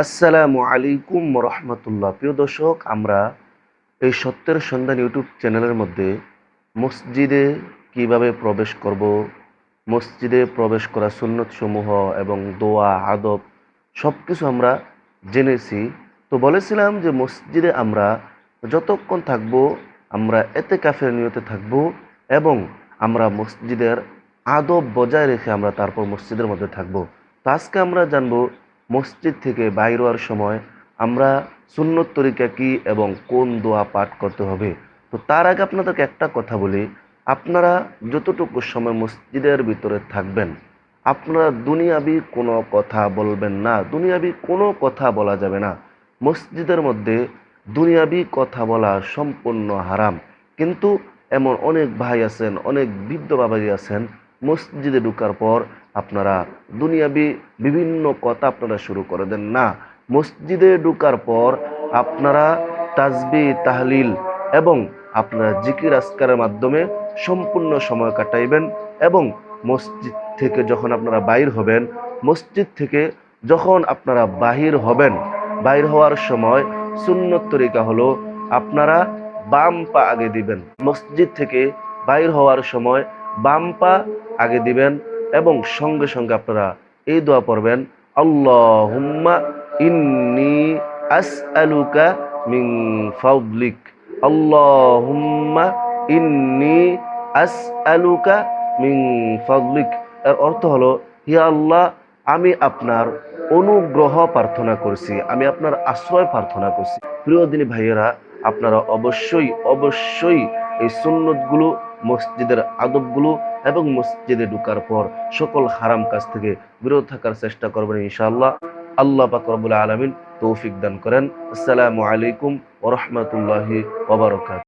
আসসালামু আলাইকুম রহমতুল্লাহ। প্রিয় দর্শক, আমরা এই সত্যের সন্ধান ইউটিউব চ্যানেলের মধ্যে মসজিদে কিভাবে প্রবেশ করব, মসজিদে প্রবেশ করা সুন্নত সমূহ এবং দোয়া আদব সব কিছু আমরা জেনেছি। তো বলেছিলাম যে মসজিদে আমরা যতক্ষণ থাকব আমরা এতেকাফের নিয়তে থাকব এবং আমরা মসজিদের আদব বজায় রেখে আমরা তারপর মসজিদের মধ্যে থাকব। তো আজকে আমরা জানবো মসজিদ থেকে বাইর হওয়ার সময় আমরা সুন্নত তরিকা কি এবং কোন দোয়া পাঠ করতে হবে। তো তার আগে আপনাদেরকে একটা কথা বলি, আপনারা যতটুকু সময় মসজিদের ভিতরে থাকবেন আপনারা দুনিয়াবি কোনো কথা বলবেন না, দুনিয়াবি কোনো কথা বলা যাবে না। মসজিদের মধ্যে দুনিয়াবি কথা বলা সম্পূর্ণ হারাম। কিন্তু এমন অনেক ভাই আছেন, অনেক বৃদ্ধ বাবাজি আছেন, মসজিদে ঢোকার পর আপনারা দুনিয়াবি বিভিন্ন কথা আপনারা শুরু করে দেন না। মসজিদে ঢোকার পর আপনারা তাসবিহ তাহলিল এবং আপনারা জিকির আজকারের মাধ্যমে সম্পূর্ণ সময় কাটাইবেন এবং মসজিদ থেকে যখন আপনারা বাইর হবেন, মসজিদ থেকে যখন আপনারা বাহির হবেন, বাইর হওয়ার সময় সুন্নত তরিকা হলো আপনারা বাম পা আগে দিবেন। মসজিদ থেকে বাইর হওয়ার সময় বাম পা আগে দিবেন এবং সঙ্গে সঙ্গে আপনারা এই দোয়া পড়বেন, আল্লাহুম্মা ইন্নী আসআলুকা মিন ফাদলিক, আল্লাহুম্মা ইন্নী আসআলুকা মিন ফাদলিক। এর অর্থ হলো, হে আল্লাহ, আমি আপনার অনুগ্রহ প্রার্থনা করছি, আমি আপনার আশ্রয় প্রার্থনা করছি। প্রিয় দিনী ভাইয়েরা, আপনারা অবশ্যই অবশ্যই এই সুন্নতগুলো, মসজিদের আদবগুলো এবং মসজিদে ঢোকার পর সকল হারাম কাজ থেকে বিরত থাকার চেষ্টা করবেন ইনশাআল্লাহ। আল্লাহ পাক রব্বুল আলামিন তৌফিক দান করেন। আসসালামু আলাইকুম ওয়া রাহমাতুল্লাহি ওয়া বারাকাতুহু।